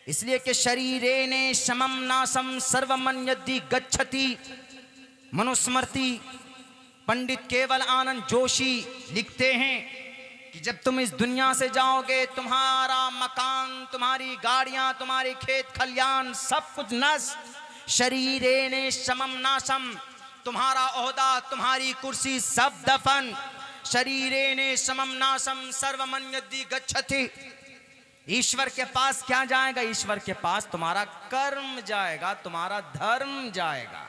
इसलिए कि शरीरेण शमं नासं सर्वमं यदि गच्छति मनुस्मृति। पंडित केवल आनंद जोशी लिखते हैं कि जब तुम इस दुनिया से जाओगे, तुम्हारा मकान, तुम्हारी गाड़ियां, तुम्हारे खेत खलियान सब कुछ नष्ट। शरीरेण शमं नासं, तुम्हारा ओहदा, तुम्हारी कुर्सी सब दफन। शरीरेण शमं नासं सर्वमं यदि गच्छति। ईश्वर के पास क्या जाएगा? ईश्वर के पास तुम्हारा कर्म जाएगा, तुम्हारा धर्म जाएगा।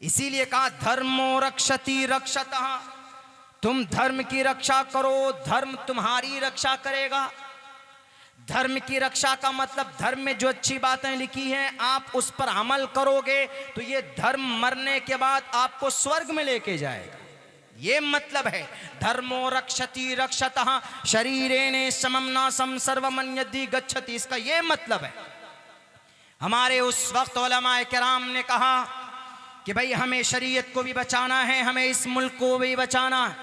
इसीलिए कहा धर्मो रक्षति रक्षतः। तुम धर्म की रक्षा करो, धर्म तुम्हारी रक्षा करेगा। धर्म की रक्षा का मतलब धर्म में जो अच्छी बातें लिखी हैं आप उस पर अमल करोगे तो ये धर्म मरने के बाद आपको स्वर्ग में लेके जाएगा। ये मतलब है धर्मो रक्षति रक्षतः शरीरेण शमं नासं सर्वमं यदि गच्छति। इसका ये मतलब है। हमारे उस वक्त उलमाए किराम ने कहा कि भाई हमें शरीयत को भी बचाना है, हमें इस मुल्क को भी बचाना है।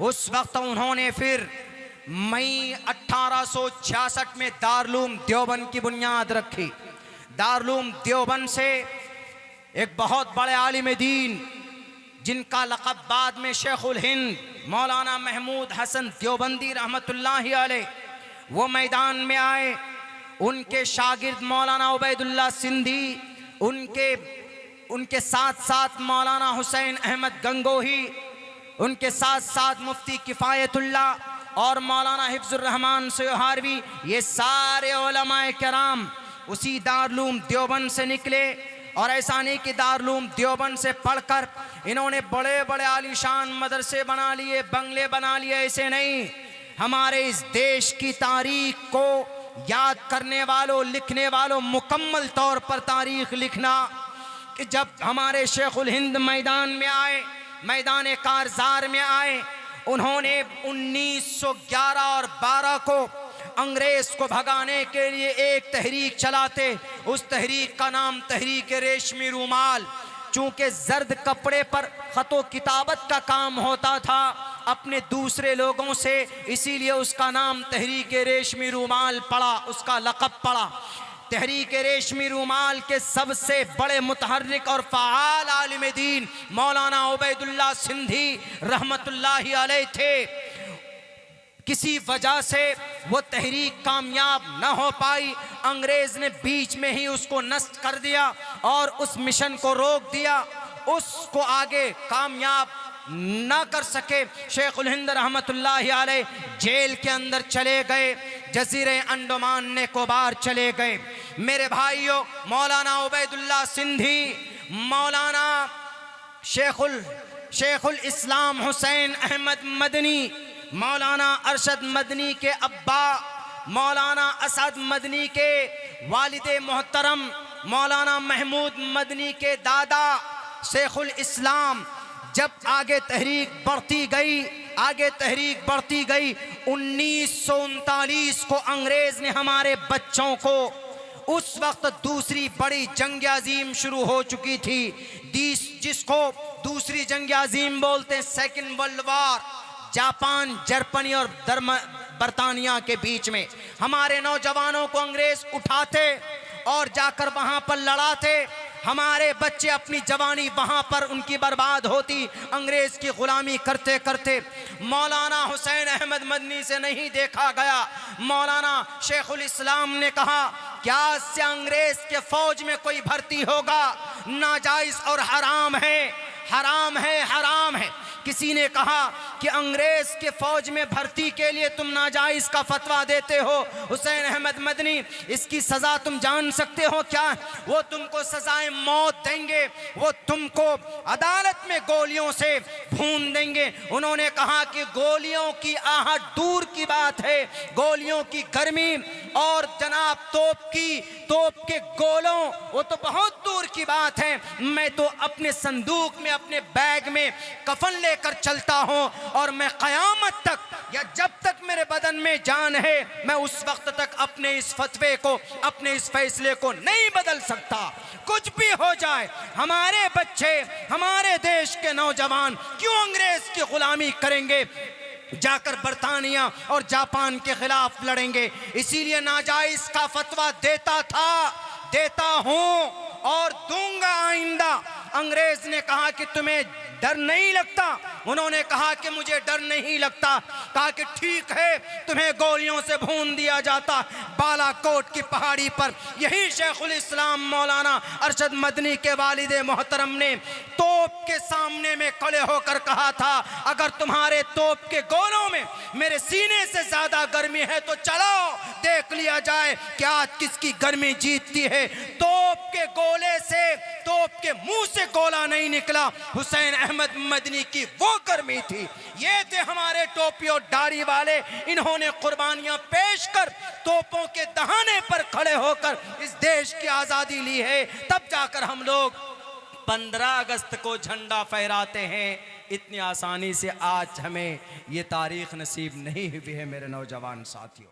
उस वक्त उन्होंने फिर मई 1866 में दारुल देवबंद की बुनियाद रखी। दारुल देवबंद से एक बहुत बड़े आलिम दीन जिनका लक़ब बाद में शेखुल हिंद मौलाना महमूद हसन देवबंदी रहमतुल्लाहि अलैह वो मैदान में आए। उनके शागिर्द मौलाना उबैदुल्लाह सिंधी, उनके साथ साथ मौलाना हुसैन अहमद गंगोही, उनके साथ साथ मुफ्ती किफ़ायतुल्लाह और मौलाना हिफ्जुर रहमान सोहारवी, ये सारे उलमाए किराम उसी दारुल देवबंद से निकले। और ऐसा नहीं कि दारुल देवबंद से पढ़कर इन्होंने बड़े बड़े आलीशान मदरसे बना लिए, बंगले बना लिए, ऐसे नहीं। हमारे इस देश की तारीख को याद करने वालों, लिखने वालों, मुकम्मल तौर पर तारीख लिखना कि जब हमारे शेखुल हिंद मैदान में आए, मैदान कारजार में आए, उन्होंने 1911 और 12 को अंग्रेज को भगाने के लिए एक तहरीक चलाते। उस तहरीक का नाम तहरीक रेशमी रूमाल। चूंकि जर्द कपड़े पर खतो किताबत का काम होता था अपने दूसरे लोगों से, इसीलिए उसका नाम तहरीक रेशमी रूमाल पड़ा, उसका लक़ब पड़ा। तहरीक रेशमी रूमाल के सबसे बड़े मुतहर्रिक और फ़आल आलिम दीन मौलाना उबैदुल्लाह सिंधी रहमतुल्लाहि अलैह थे। किसी वजह से वो तहरीक कामयाब न हो पाई। अंग्रेज ने बीच में ही उसको नष्ट कर दिया और उस मिशन को रोक दिया, उसको आगे कामयाब ना कर सके। शेखुल हिंद रहमतुल्लाहि अलैह जेल के अंदर चले गए, जजीरे अंडमान निकोबार चले गए। मेरे भाइयों, मौलाना उबैदुल्लाह सिंधी, मौलाना शेखुल इस्लाम हुसैन अहमद मदनी, मौलाना अरशद मदनी के अब्बा, मौलाना असद मदनी के वालिदे मोहतरम, मौलाना महमूद मदनी के दादा शेखुल इस्लाम, जब आगे तहरीक बढ़ती गई, आगे तहरीक बढ़ती गई, 1939 को अंग्रेज ने हमारे बच्चों को, उस वक्त दूसरी बड़ी जंग अजीम शुरू हो चुकी थी, जिसको दूसरी जंग अजीम बोलते हैं, second world war. Japan, Germany और बरतानिया के बीच में हमारे नौजवानों को अंग्रेज उठाते और जाकर वहां पर लड़ाते। हमारे बच्चे अपनी जवानी वहां पर उनकी बर्बाद होती अंग्रेज की गुलामी करते करते। मौलाना हुसैन अहमद मदनी से नहीं देखा गया। मौलाना शेखुल इस्लाम ने कहा क्या से अंग्रेज के फौज में कोई भर्ती होगा? नाजायज और हराम है, हराम है, हराम है। किसी ने कहा कि अंग्रेज के फौज में भर्ती के लिए तुम नाजायज का फतवा देते हो हुसैन अहमद मदनी, इसकी सज़ा तुम जान सकते हो क्या? वो तुमको सज़ाए मौत देंगे, वो तुमको अदालत में गोलियों से भून देंगे। उन्होंने कहा कि गोलियों की आहट दूर की बात है, गोलियों की गर्मी और जनाब तोप के गोलों वो तो बहुत दूर की बात है। मैं तो अपने संदूक में, अपने बैग में कफन लेकर चलता हूं और मैं क़यामत तक या जब तक मेरे बदन में जान है मैं उस वक्त तक अपने इस फतवे को, अपने इस फैसले को नहीं बदल सकता। कुछ भी हो जाए, हमारे बच्चे, हमारे देश के नौजवान क्यों अंग्रेज की गुलामी करेंगे? जाकर बर्तानिया और जापान के खिलाफ लड़ेंगे। इसीलिए नाजायज का फतवा देता था, देता हूं और दूंगा आइंदा। अंग्रेज ने कहा कि तुम्हें डर नहीं लगता, उन्होंने कहा कि मुझे डर नहीं लगता। कहा कि ठीक है, तुम्हें गोलियों से भून दिया जाता बालाकोट की पहाड़ी पर। यही शेखुल इस्लाम मौलाना अरशद मदनी के वालिदे मोहतरम ने तोप के सामने में खड़े होकर कहा था, अगर तुम्हारे तोप के गोलों में मेरे सीने से ज्यादा गर्मी है तो चलो देख लिया जाए कि आज किसकी गर्मी जीतती है। तोप के गोले से, तोप के मुंह से गोला नहीं निकला, हुसैन अहमद मदनी की वो गर्मी थी। ये थे हमारे टोपी और दाढ़ी वाले, इन्होंने कुर्बानियां पेश कर तोपों के दहाने पर खड़े होकर इस देश की आजादी ली है। तब जाकर हम लोग 15 अगस्त को झंडा फहराते हैं। इतनी आसानी से आज हमें ये तारीख नसीब नहीं हुई है मेरे नौजवान साथियों।